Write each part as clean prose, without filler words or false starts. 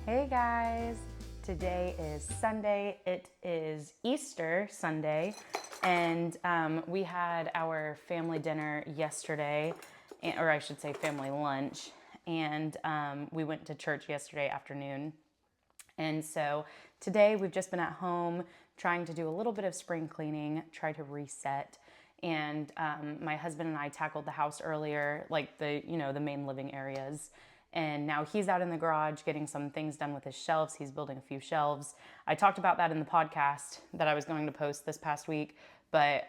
Hey guys, today is Sunday. It is Easter Sunday, and we had our family dinner yesterday, or I should say family lunch, and we went to church yesterday afternoon. And so today we've just been at home trying to do a little bit of spring cleaning, try to reset. And my husband and I tackled the house earlier, like the main living areas. And now he's out in the garage getting some things done with his shelves. He's building a few shelves. I talked about that in the podcast that I was going to post this past week, but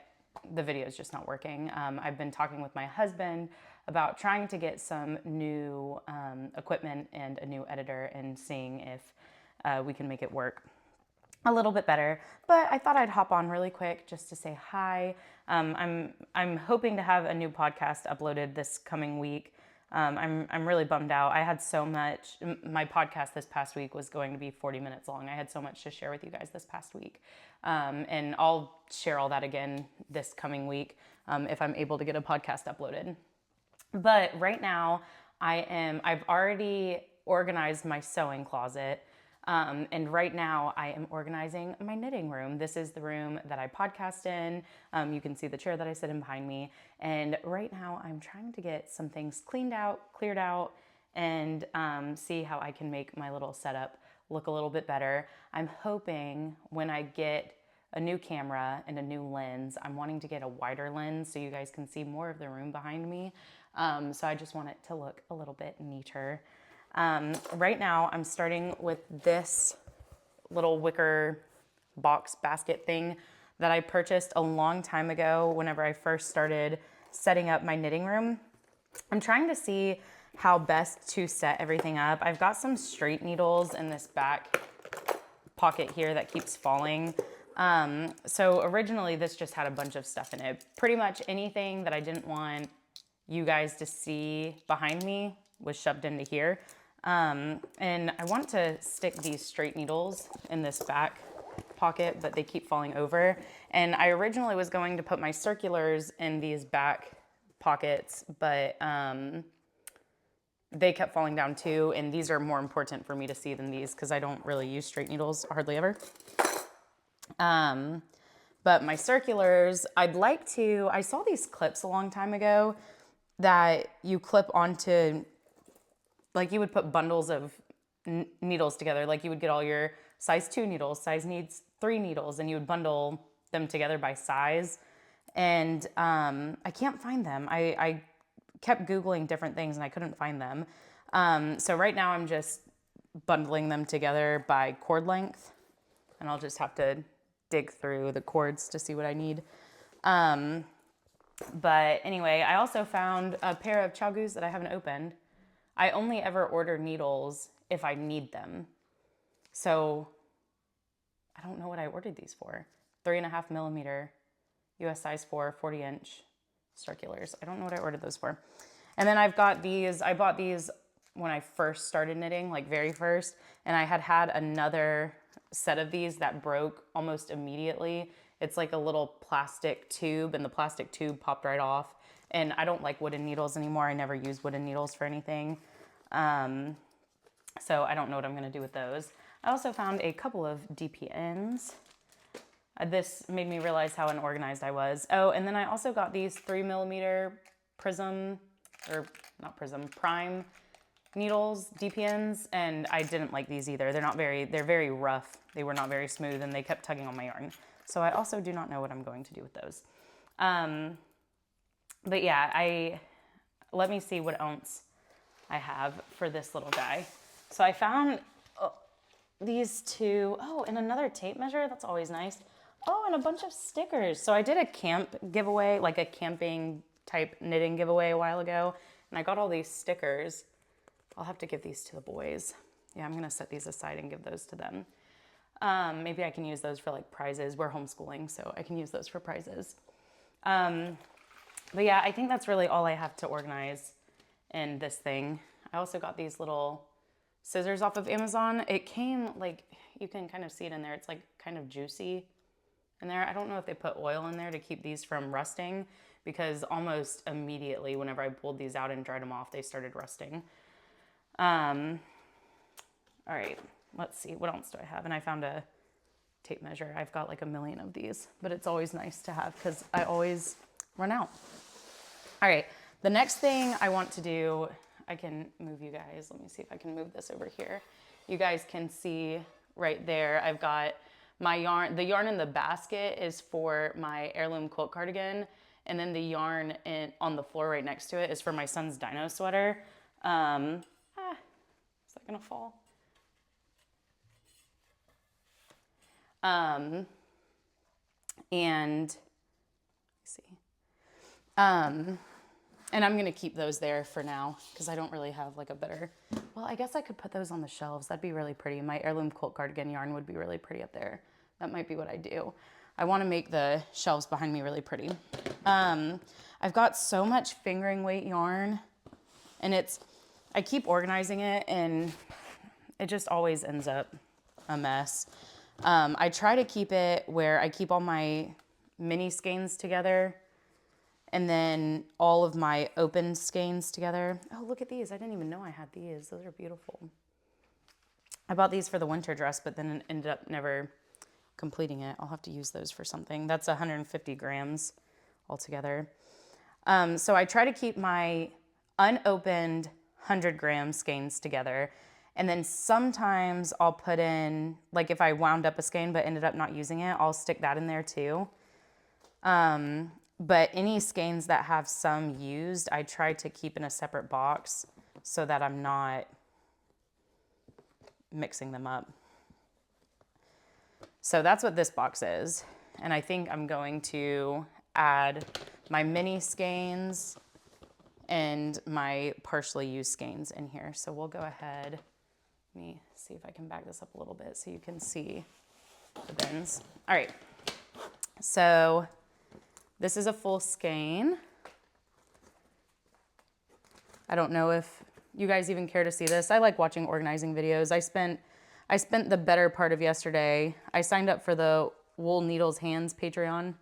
the video is just not working. I've been talking with my husband about trying to get some new equipment and a new editor and seeing if we can make it work a little bit better. But I thought I'd hop on really quick just to say hi. I'm hoping to have a new podcast uploaded this coming week. I'm really bummed out. I had so much. My podcast this past week was going to be 40 minutes long. I had so much to share with you guys this past week, and I'll share all that again this coming week if I'm able to get a podcast uploaded. But right now, I've already organized my sewing closet. And right now I am organizing my knitting room. This is the room that I podcast in. You can see the chair that I sit in behind me. And right now I'm trying to get some things cleaned out, cleared out, and see how I can make my little setup look a little bit better. I'm hoping when I get a new camera and a new lens, I'm wanting to get a wider lens so you guys can see more of the room behind me. So I just want it to look a little bit neater. Right now I'm starting with this little wicker box basket thing that I purchased a long time ago whenever I first started setting up my knitting room. I'm trying to see how best to set everything up. I've got some straight needles in this back pocket here that keeps falling. So originally this just had a bunch of stuff in it. Pretty much anything that I didn't want you guys to see behind me was shoved into here. And I want to stick these straight needles in this back pocket, but they keep falling over. And I originally was going to put my circulars in these back pockets, but they kept falling down too. And these are more important for me to see than these because I don't really use straight needles hardly ever. But my circulars, I saw these clips a long time ago that you clip onto, like you would put bundles of needles together. Like you would get all your size 2 needles, size 3 needles, and you would bundle them together by size. And I can't find them. I kept Googling different things and I couldn't find them. So right now I'm just bundling them together by cord length. And I'll just have to dig through the cords to see what I need. But anyway, I also found a pair of chagus that I haven't opened. I only ever order needles if I need them. So I don't know what I ordered these for. 3.5 millimeter US size 4, 40 inch circulars. I don't know what I ordered those for. And then I've got these. I bought these when I first started knitting, like very first. And I had another set of these that broke almost immediately. It's like a little plastic tube, and the plastic tube popped right off. And I don't like wooden needles anymore. I never use wooden needles for anything. So I don't know what I'm going to do with those. I also found a couple of DPNs. This made me realize how unorganized I was. Oh, and then I also got these 3 millimeter prime needles, DPNs, and I didn't like these either. They're very rough. They were not very smooth, and they kept tugging on my yarn. So I also do not know what I'm going to do with those. But yeah, let me see what ounce I have for this little guy. So I found these two. Oh, and another tape measure. That's always nice. Oh, and a bunch of stickers. So I did a camp giveaway, like a camping type knitting giveaway a while ago. And I got all these stickers. I'll have to give these to the boys. Yeah, I'm going to set these aside and give those to them. Maybe I can use those for like prizes. We're homeschooling, so I can use those for prizes. But yeah, I think that's really all I have to organize in this thing. I also got these little scissors off of Amazon. It came like, you can kind of see it in there. It's like kind of juicy in there. I don't know if they put oil in there to keep these from rusting, because almost immediately whenever I pulled these out and dried them off, they started rusting. All right, let's see. What else do I have? And I found a tape measure. I've got like a million of these, but it's always nice to have because I always run out. All right, the next thing I want to do, I can move you guys. Let me see if I can move this over here. You guys can see right there, I've got my yarn. The yarn in the basket is for my heirloom quilt cardigan, and then the yarn on the floor right next to it is for my son's dino sweater. Is that gonna fall? And let's see. And I'm gonna keep those there for now because I don't really have like a better, well, I guess I could put those on the shelves. That'd be really pretty. My heirloom quilt cardigan yarn would be really pretty up there. That might be what I do. I wanna make the shelves behind me really pretty. I've got so much fingering weight yarn, and I keep organizing it and it just always ends up a mess. I try to keep it where I keep all my mini skeins together and then all of my open skeins together. Oh, look at these. I didn't even know I had these. Those are beautiful. I bought these for the winter dress, but then ended up never completing it. I'll have to use those for something. That's 150 grams altogether. So I try to keep my unopened 100-gram skeins together. And then sometimes I'll put in, like if I wound up a skein but ended up not using it, I'll stick that in there too. But any skeins that have some used, I try to keep in a separate box so that I'm not mixing them up. So that's what this box is. And I think I'm going to add my mini skeins and my partially used skeins in here. So we'll go ahead. Let me see if I can back this up a little bit so you can see the bins. All right, so this is a full skein. I don't know if you guys even care to see this. I like watching organizing videos. I spent the better part of yesterday. I signed up for the Wool Needles Hands Patreon,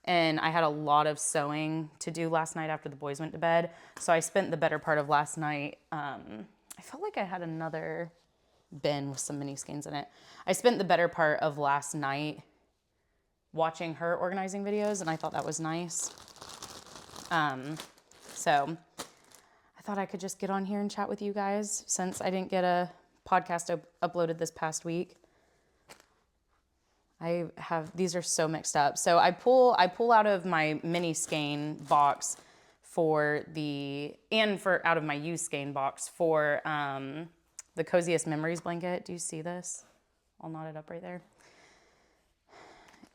and I had a lot of sewing to do last night after the boys went to bed. So I spent the better part of last night. I felt like I had another bin with some mini skeins in it. I spent the better part of last night watching her organizing videos, and I thought that was nice. So I thought I could just get on here and chat with you guys since I didn't get a podcast uploaded this past week. These are so mixed up. So I pull out of my mini skein box out of my used skein box for the Coziest Memories blanket. Do you see this? All knotted up right there.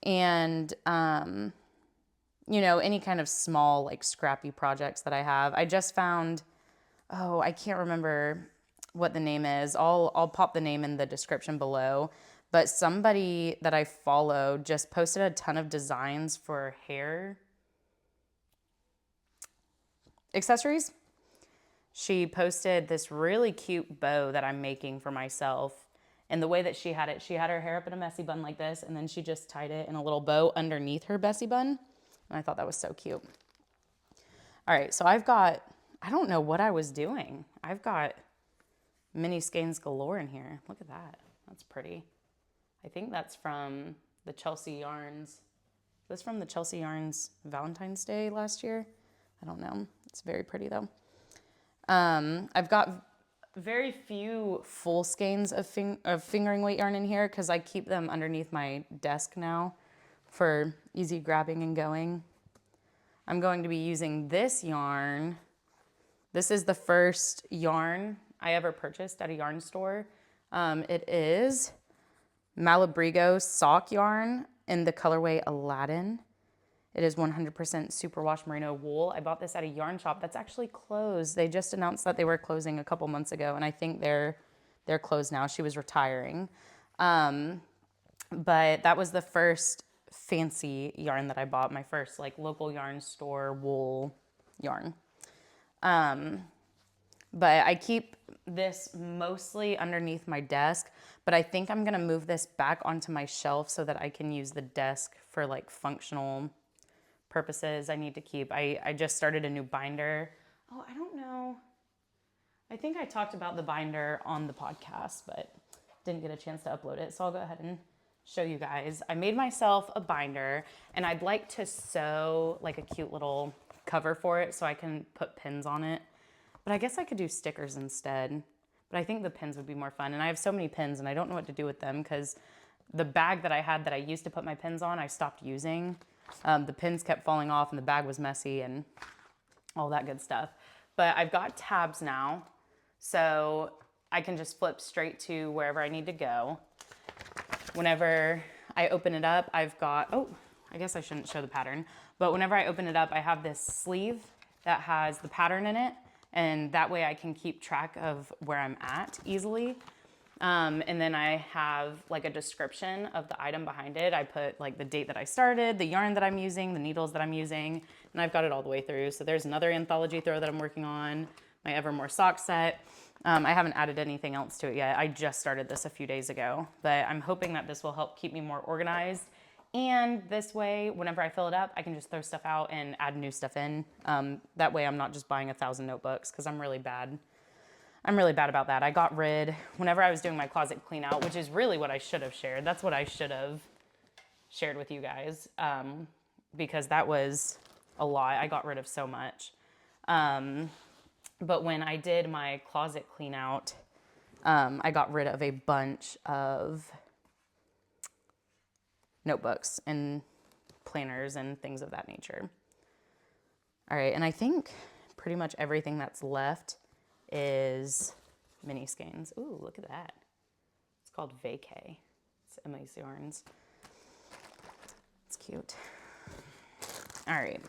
And, any kind of small, like scrappy projects that I have. I just found, I can't remember what the name is. I'll pop the name in the description below. But somebody that I follow just posted a ton of designs for hair accessories. She posted this really cute bow that I'm making for myself. And the way that she had her hair up in a messy bun like this, and then she just tied it in a little bow underneath her messy bun. And I thought that was so cute. All right, so I don't know what I was doing. I've got mini skeins galore in here. Look at that. That's pretty. I think that's from the Chelsea Yarns. Is this from the Chelsea Yarns Valentine's Day last year? I don't know. It's very pretty though. I've got very few full skeins of fingering weight yarn in here because I keep them underneath my desk now for easy grabbing and going. I'm going to be using this yarn. This is the first yarn I ever purchased at a yarn store. It is Malabrigo sock yarn in the colorway Aladdin. It is 100% superwash merino wool. I bought this at a yarn shop that's actually closed. They just announced that they were closing a couple months ago, and I think they're closed now. She was retiring. But that was the first fancy yarn that I bought, my first like local yarn store wool yarn. But I keep this mostly underneath my desk, but I think I'm gonna move this back onto my shelf so that I can use the desk for like functional purposes. I just started a new binder. Oh, I don't know. I think I talked about the binder on the podcast, but didn't get a chance to upload it. So I'll go ahead and show you guys. I made myself a binder, and I'd like to sew like a cute little cover for it so I can put pins on it. But I guess I could do stickers instead. But I think the pins would be more fun. And I have so many pins and I don't know what to do with them because the bag that I had that I used to put my pins on, I stopped using. The pins kept falling off and the bag was messy and all that good stuff. But I've got tabs now, so I can just flip straight to wherever I need to go. Whenever I open it up, I've got, oh, I guess I shouldn't show the pattern, but whenever I open it up, I have this sleeve that has the pattern in it, and that way I can keep track of where I'm at easily. And then I have like a description of the item behind it. I put like the date that I started, the yarn that I'm using, the needles that I'm using, and I've got it all the way through. So there's another anthology throw that I'm working on, my Evermore sock set. I haven't added anything else to it yet. I just started this a few days ago, but I'm hoping that this will help keep me more organized. And this way, whenever I fill it up, I can just throw stuff out and add new stuff in. That way I'm not just buying 1,000 notebooks because I'm really bad. I'm really bad about that. I got rid, whenever I was doing my closet clean out, which is really what I should have shared. That's what I should have shared with you guys because that was a lot. I got rid of so much. But when I did my closet clean out, I got rid of a bunch of notebooks and planners and things of that nature. All right, and I think pretty much everything that's left is mini skeins. Ooh, look at that. It's called Vacay. It's Emily's Yarns. It's cute. All right.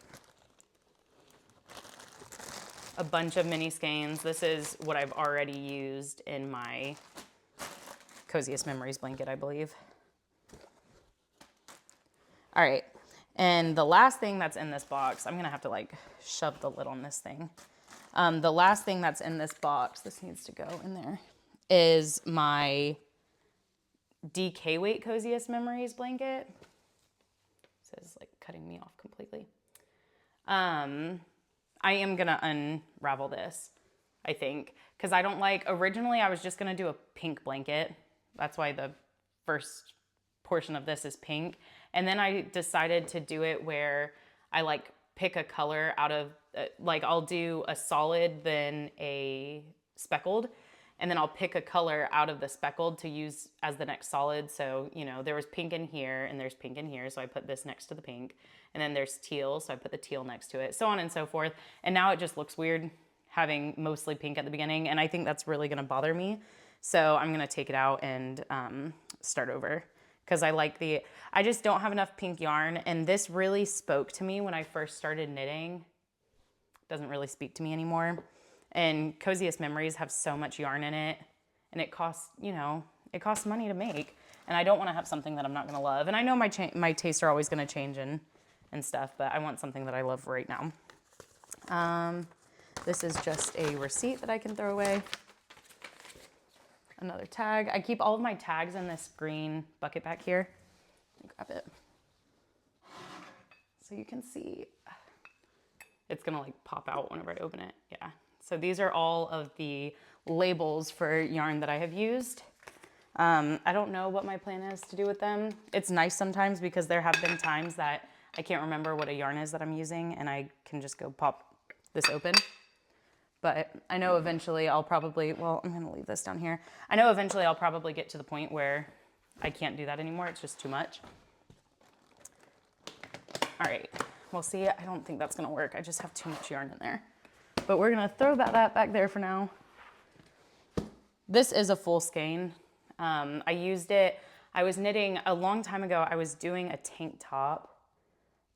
A bunch of mini skeins. This is what I've already used in my Coziest Memories blanket, I believe. All right. And the last thing that's in this box, I'm gonna have to like shove the lid on this thing. The last thing that's in this box, this needs to go in there, is my DK weight Coziest Memories blanket. It says like cutting me off completely. I am gonna unravel this, I think, because I don't like, originally I was just gonna do a pink blanket. That's why the first portion of this is pink. And then I decided to do it where I like pick a color out of, like I'll do a solid, then a speckled, and then I'll pick a color out of the speckled to use as the next solid. So, you know, there was pink in here and there's pink in here. So I put this next to the pink, and then there's teal. So I put the teal next to it, so on and so forth. And now it just looks weird having mostly pink at the beginning. And I think that's really gonna bother me. So I'm gonna take it out and start over. Because I just don't have enough pink yarn. And this really spoke to me when I first started knitting. Doesn't really speak to me anymore. And Coziest Memories have so much yarn in it. And it costs, you know, it costs money to make. And I don't want to have something that I'm not going to love. And I know my tastes are always going to change and stuff, but I want something that I love right now. This is just a receipt that I can throw away. Another tag. I keep all of my tags in this green bucket back here. Grab it. So you can see. It's gonna like pop out whenever I open it. Yeah. So these are all of the labels for yarn that I have used. I don't know what my plan is to do with them. It's nice sometimes because there have been times that I can't remember what a yarn is that I'm using and I can just go pop this open. But I know eventually I'll probably, well, I'm gonna leave this down here. I know eventually I'll probably get to the point where I can't do that anymore. It's just too much. All right, we'll see. I don't think that's gonna work. I just have too much yarn in there. But we're gonna throw that back there for now. This is a full skein. I used it, I was knitting a long time ago. I was doing a tank top.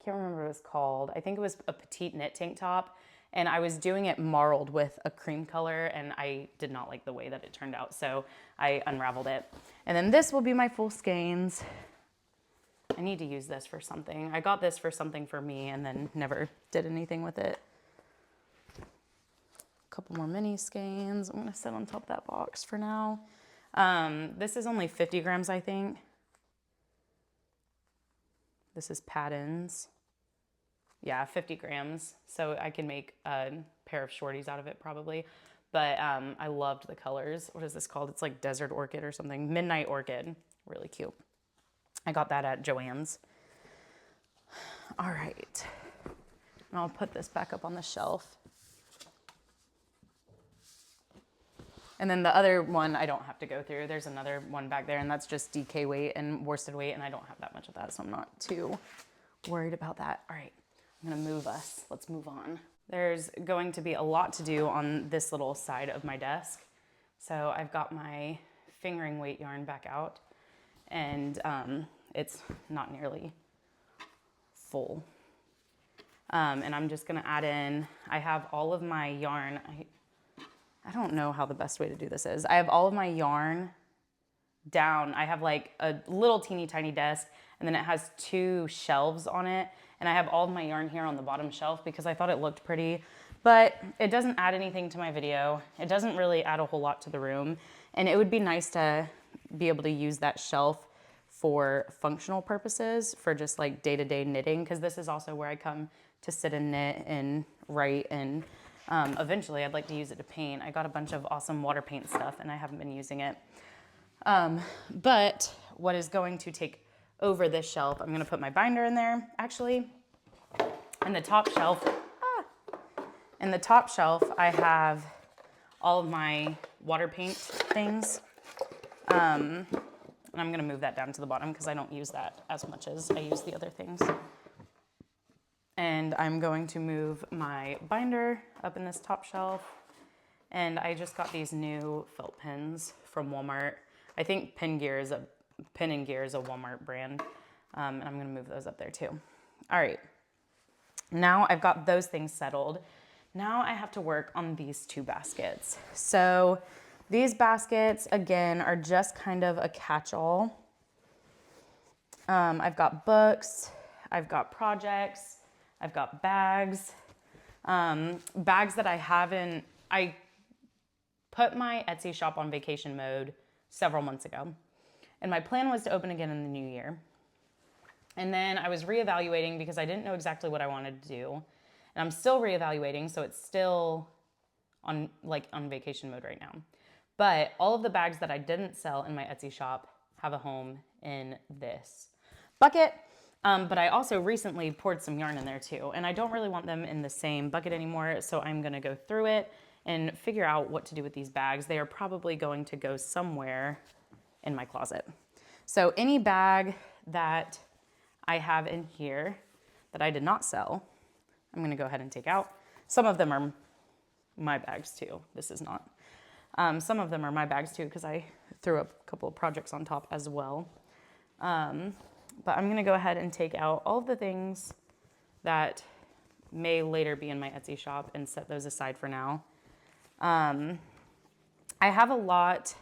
I can't remember what it was called. I think it was a petite knit tank top. And I was doing it marled with a cream color, and I did not like the way that it turned out, so I unraveled it. And then this will be my full skeins. I need to use this for something. I got this for something for me and then never did anything with it. A couple more mini skeins. I'm gonna set on top of that box for now. This is only 50 grams, I think. This is Pattons. Yeah, 50 grams. So I can make a pair of shorties out of it probably. but I loved the colors. What is this called? It's like Desert Orchid or something. Midnight Orchid. Really cute. I got that at Joann's. All right. And I'll put this back up on the shelf. And then the other one I don't have to go through. There's another one back there, and that's just DK weight and worsted weight, and I don't have that much of that, so I'm not too worried about that. All right, I'm gonna move us. Let's move on. There's going to be a lot to do on this little side of my desk. So I've got my fingering weight yarn back out, and it's not nearly full. And I'm just gonna add in, I have all of my yarn. I don't know how the best way to do this is. I have all of my yarn down. I have like a little teeny tiny desk, and then it has 2 shelves on it. And I have all of my yarn here on the bottom shelf because I thought it looked pretty, but it doesn't add anything to my video. It doesn't really add a whole lot to the room. And it would be nice to be able to use that shelf for functional purposes, for just like day-to-day knitting, because this is also where I come to sit and knit and write, and eventually I'd like to use it to paint. I got a bunch of awesome water paint stuff and I haven't been using it. But what is going to take over this shelf, I'm gonna put my binder in there, actually. In the top shelf, I have all of my water paint things. And I'm gonna move that down to the bottom because I don't use that as much as I use the other things. And I'm going to move my binder up in this top shelf. And I just got these new felt pins from Walmart. I think Pin and Gear is a Walmart brand. And I'm gonna move those up there too. All right, now I've got those things settled. Now I have to work on these 2 baskets. So these baskets, again, are just kind of a catch-all. I've got books, I've got projects, I've got bags. Bags that I put my Etsy shop on vacation mode several months ago. And my plan was to open again in the new year. And then I was reevaluating because I didn't know exactly what I wanted to do. And I'm still reevaluating, so it's still on vacation mode right now. But all of the bags that I didn't sell in my Etsy shop have a home in this bucket. But I also recently poured some yarn in there too, and I don't really want them in the same bucket anymore, so I'm gonna go through it and figure out what to do with these bags. They are probably going to go somewhere in my closet. So any bag that I have in here that I did not sell, I'm gonna go ahead and take out. Some of them are my bags too. This is not. Some of them are my bags too because I threw up a couple of projects on top as well. But I'm gonna go ahead and take out all of the things that may later be in my Etsy shop and set those aside for now. I have a lot.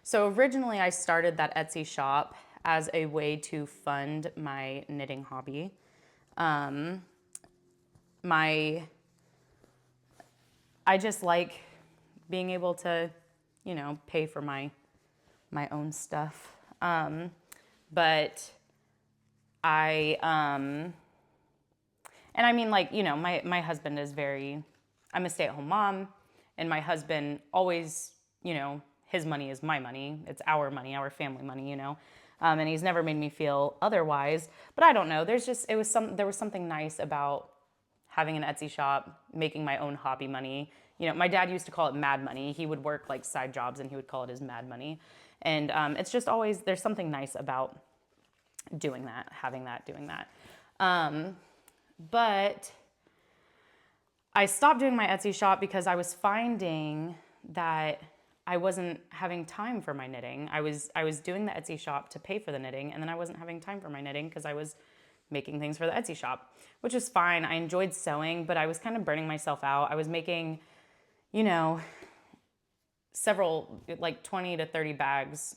So originally I started that Etsy shop as a way to fund my knitting hobby. I just like being able to, pay for my own stuff. But and I mean, my husband is I'm a stay-at-home mom, and my husband always, his money is my money. It's our money, our family money, and he's never made me feel otherwise. But I don't know. There was something nice about having an Etsy shop, making my own hobby money. My dad used to call it mad money. He would work like side jobs and he would call it his mad money. And it's just always, there's something nice about doing that, having that, doing that. But I stopped doing my Etsy shop because I was finding that I wasn't having time for my knitting. I was doing the Etsy shop to pay for the knitting, and then I wasn't having time for my knitting because I was making things for the Etsy shop, which is fine. I enjoyed sewing, but I was kind of burning myself out. I was making, several, 20 to 30 bags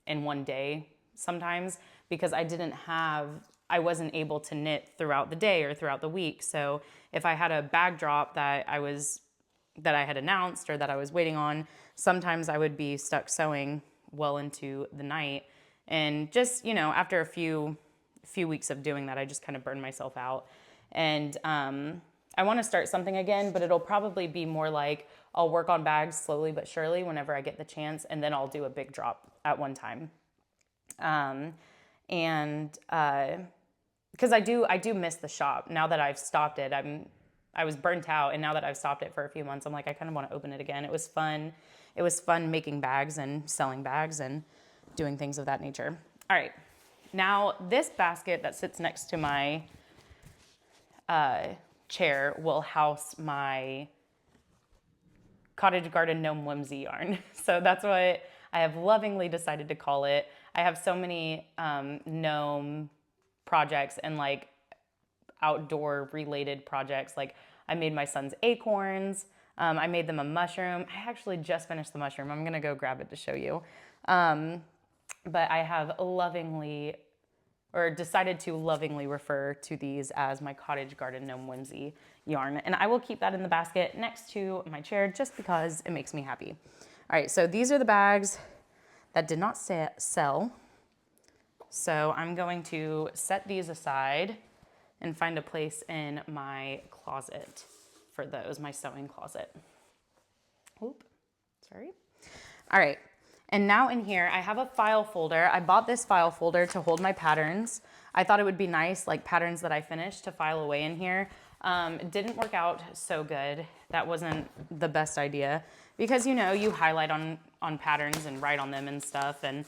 in one day sometimes because I wasn't able to knit throughout the day or throughout the week. So if I had a bag drop that I had announced or that I was waiting on, sometimes I would be stuck sewing well into the night. And just, after a few weeks of doing that, I just kind of burned myself out. And I want to start something again, but it'll probably be more like I'll work on bags slowly but surely whenever I get the chance, and then I'll do a big drop at one time. And because I do miss the shop now that I've stopped it. I was burnt out, and now that I've stopped it for a few months, I'm like, I kind of want to open it again. It was fun. It was fun making bags and selling bags and doing things of that nature. All right, now this basket that sits next to my chair will house my cottage garden gnome whimsy yarn. So that's what I have lovingly decided to call it. I have so many gnome projects and like outdoor related projects. Like I made my son's acorns. I made them a mushroom. I actually just finished the mushroom. I'm gonna go grab it to show you. But I have lovingly, or decided to lovingly refer to these as my cottage garden gnome whimsy yarn. And I will keep that in the basket next to my chair just because it makes me happy. All right, so these are the bags that did not sell. So I'm going to set these aside and find a place in my closet for those, my sewing closet. Oop, sorry. All right, and now in here, I have a file folder. I bought this file folder to hold my patterns. I thought it would be nice, like patterns that I finished, to file away in here. It didn't work out so good. That wasn't the best idea because, you know, you highlight on patterns and write on them and stuff. And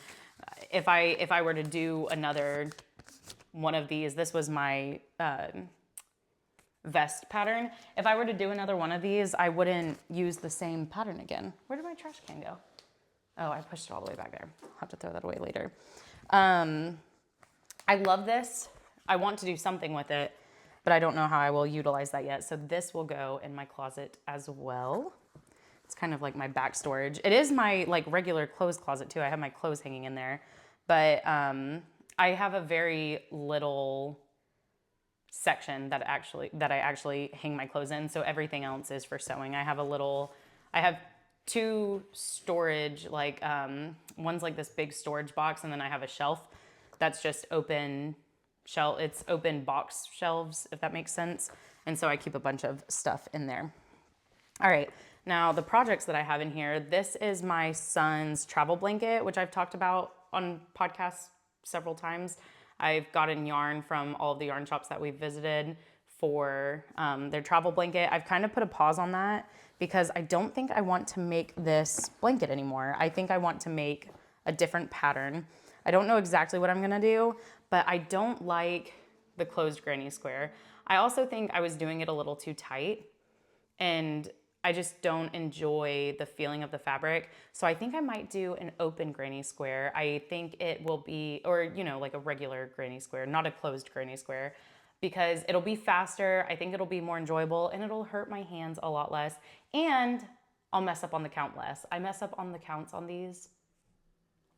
if I were to do another one of these, this was my vest pattern. If I were to do another one of these, I wouldn't use the same pattern again. Where did my trash can go? Oh, I pushed it all the way back there. I'll have to throw that away later. I love this. I want to do something with it, but I don't know how I will utilize that yet. So this will go in my closet as well. It's kind of like my back storage. It is my like regular clothes closet too. I have my clothes hanging in there, but I have a very little section that I actually hang my clothes in. So everything else is for sewing. I have two storage, like one's like this big storage box, and then I have a shelf that's just open shelf. It's open box shelves, if that makes sense. And so I keep a bunch of stuff in there. All right, now the projects that I have in here, this is my son's travel blanket, which I've talked about on podcasts several times. I've gotten yarn from all of the yarn shops that we've visited for their travel blanket. I've kind of put a pause on that because I don't think I want to make this blanket anymore. I think I want to make a different pattern. I don't know exactly what I'm gonna do, but I don't like the closed granny square. I also think I was doing it a little too tight, and I just don't enjoy the feeling of the fabric. So I think I might do an open granny square. I think it will be, or you know, like a regular granny square, not a closed granny square, because it'll be faster. I think it'll be more enjoyable, and it'll hurt my hands a lot less, and I'll mess up on the count less. I mess up on the counts on these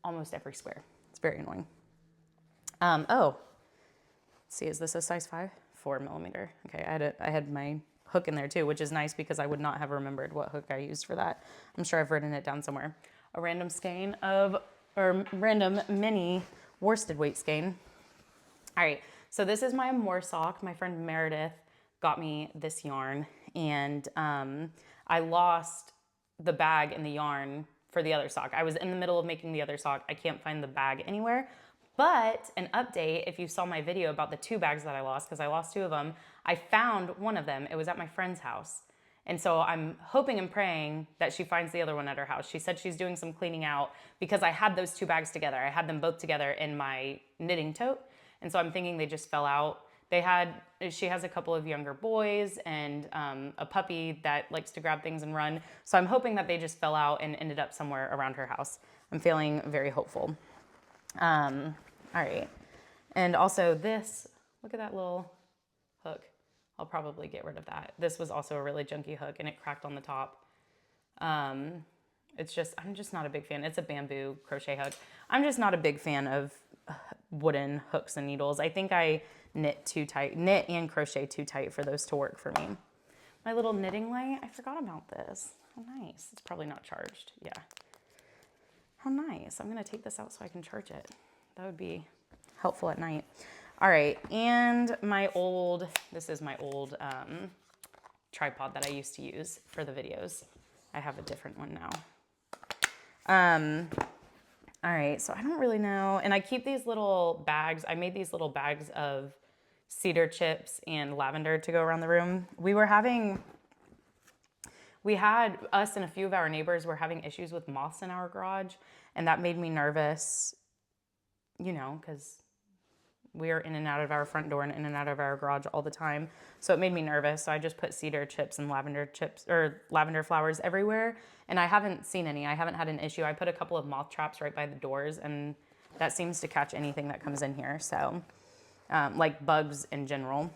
almost every square. It's very annoying. Oh, let's see, is this a size 5? 4 millimeter. Okay, I had my hook in there too, which is nice because I would not have remembered what hook I used for that. I'm sure I've written it down somewhere. A random skein or random mini worsted weight skein. All right, so this is my Amore sock. My friend Meredith got me this yarn, and I lost the bag and the yarn for the other sock. I was in the middle of making the other sock. I can't find the bag anywhere. But an update, if you saw my video about the 2 bags that I lost, because I lost 2 of them, I found one of them. It was at my friend's house. And so I'm hoping and praying that she finds the other one at her house. She said she's doing some cleaning out because I had those 2 bags together. I had them both together in my knitting tote. And so I'm thinking they just fell out. She has a couple of younger boys and a puppy that likes to grab things and run. So I'm hoping that they just fell out and ended up somewhere around her house. I'm feeling very hopeful. All right. And also this, look at that little hook. I'll probably get rid of that. This was also a really junky hook, and it cracked on the top. I'm just not a big fan. It's a bamboo crochet hook. I'm just not a big fan of wooden hooks and needles. I think I knit and crochet too tight for those to work for me. My little knitting light, I forgot about this. How nice. It's probably not charged. Yeah. How nice. I'm gonna take this out so I can charge it. That would be helpful at night. All right, and this is my old tripod that I used to use for the videos. I have a different one now. All right, so I don't really know. And I keep these little bags. I made these little bags of cedar chips and lavender to go around the room. We had us and a few of our neighbors were having issues with moths in our garage, and that made me nervous, you know, because we are in and out of our front door and in and out of our garage all the time. So it made me nervous. So I just put cedar chips and lavender chips or lavender flowers everywhere. And I haven't seen any. I haven't had an issue. I put a couple of moth traps right by the doors, and that seems to catch anything that comes in here. So like bugs in general.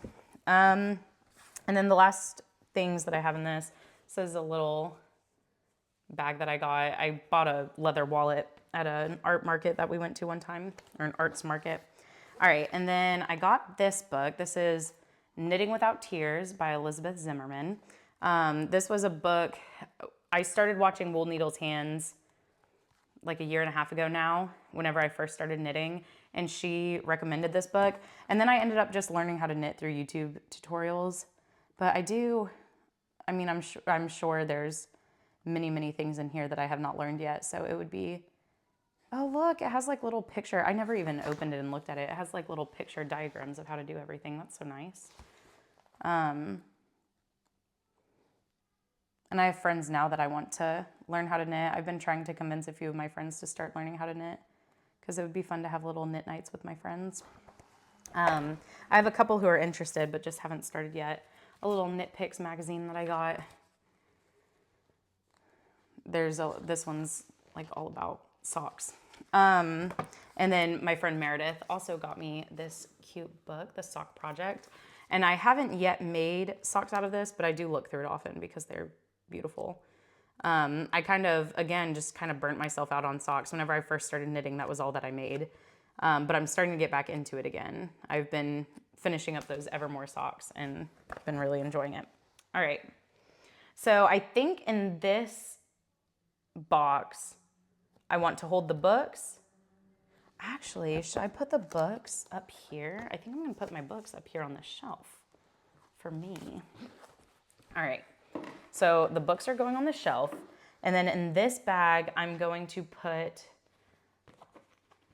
And then the last things that I have in this is a little bag that I got. I bought a leather wallet at an art market that we went to one time, or an arts market. All right, and then I got this book. This is Knitting Without Tears by Elizabeth Zimmerman. This was a book, I started watching Wool Needle's Hands like a year and a half ago now, whenever I first started knitting, and she recommended this book. And then I ended up just learning how to knit through YouTube tutorials. But I'm sure there's many things in here that I have not learned yet. So it would be, oh look, it has like little picture. I never even opened it and looked at it. It has like little picture diagrams of how to do everything. That's so nice. And I have friends now that I want to learn how to knit. I've been trying to convince a few of my friends to start learning how to knit because it would be fun to have little knit nights with my friends. I have a couple who are interested but just haven't started yet. A little Knit Picks magazine that I got. This one's like all about socks. And then my friend Meredith also got me this cute book, The Sock Project. And I haven't yet made socks out of this, but I do look through it often because they're beautiful. I just burnt myself out on socks. Whenever I first started knitting, that was all that I made. But I'm starting to get back into it again. I've been finishing up those Evermore socks and been really enjoying it. All right. So I think in this box, I want to hold the books. Actually, should I put the books up here? I think I'm going to put my books up here on the shelf for me. All right. So the books are going on the shelf. And then in this bag, I'm going to put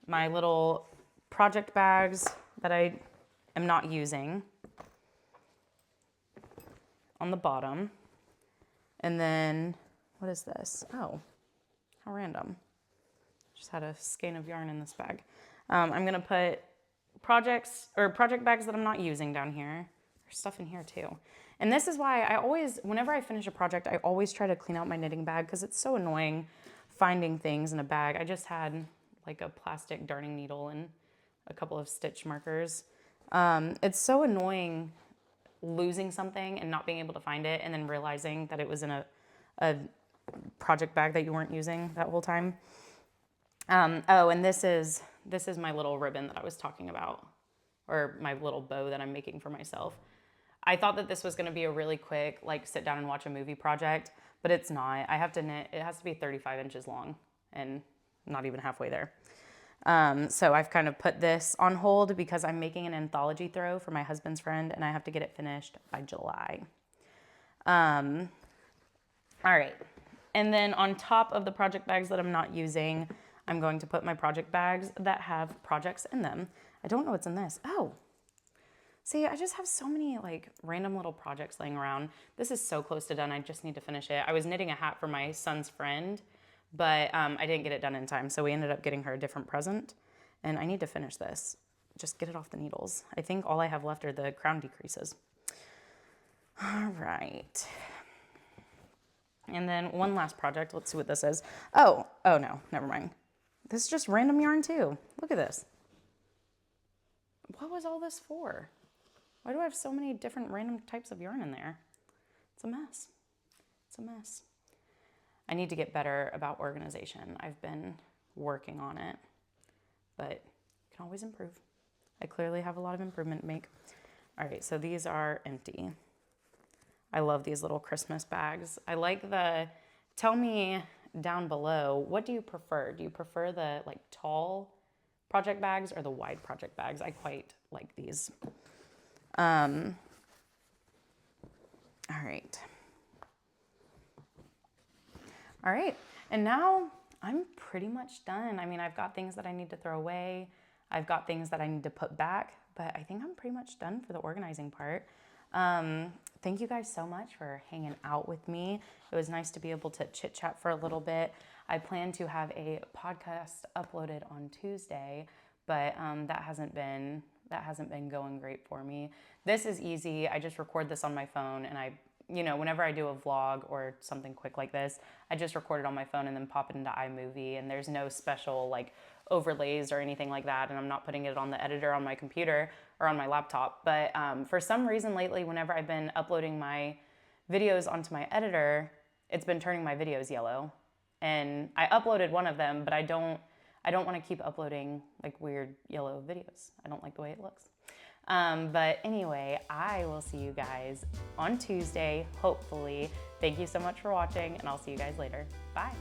my little project bags that I am not using on the bottom. And then, what is this? Oh, how random. Just had a skein of yarn in this bag. I'm gonna put project bags that I'm not using down here. There's stuff in here too. And this is why whenever I finish a project, I always try to clean out my knitting bag because it's so annoying finding things in a bag. I just had like a plastic darning needle and a couple of stitch markers. It's so annoying losing something and not being able to find it and then realizing that it was in a project bag that you weren't using that whole time. And this is my little ribbon that I was talking about, or my little bow that I'm making for myself. I thought that this was going to be a really quick, like, sit down and watch a movie project, but it's not. I have to knit. It has to be 35 inches long and not even halfway there. So I've kind of put this on hold because I'm making an anthology throw for my husband's friend and I have to get it finished by July. All right. And then on top of the project bags that I'm not using, I'm going to put my project bags that have projects in them. I don't know what's in this. Oh, see, I just have so many like random little projects laying around. This is so close to done. I just need to finish it. I was knitting a hat for my son's friend, but I didn't get it done in time. So we ended up getting her a different present and I need to finish this. Just get it off the needles. I think all I have left are the crown decreases. All right. And then one last project. Let's see what this is. Oh no, never mind. This is just random yarn too. Look at this. What was all this for? Why do I have so many different random types of yarn in there? It's a mess. It's a mess. I need to get better about organization. I've been working on it, but you can always improve. I clearly have a lot of improvement to make. All right, so these are empty. I love these little Christmas bags. I like tell me down below, what do you prefer? Do you prefer the like tall project bags or the wide project bags? I quite like these. All right. All right, and now I'm pretty much done. I mean, I've got things that I need to throw away. I've got things that I need to put back, but I think I'm pretty much done for the organizing part. Thank you guys so much for hanging out with me. It was nice to be able to chit chat for a little bit. I plan to have a podcast uploaded on Tuesday, but that hasn't been going great for me. This is easy. I just record this on my phone, and whenever I do a vlog or something quick like this, I just record it on my phone and then pop it into iMovie, and there's no special like overlays or anything like that, and I'm not putting it on the editor on my computer or on my laptop. But for some reason lately, whenever I've been uploading my videos onto my editor, it's been turning my videos yellow. And I uploaded one of them, but I don't want to keep uploading like weird yellow videos. I don't like the way it looks. But anyway, I will see you guys on Tuesday, hopefully. Thank you so much for watching, and I'll see you guys later. Bye.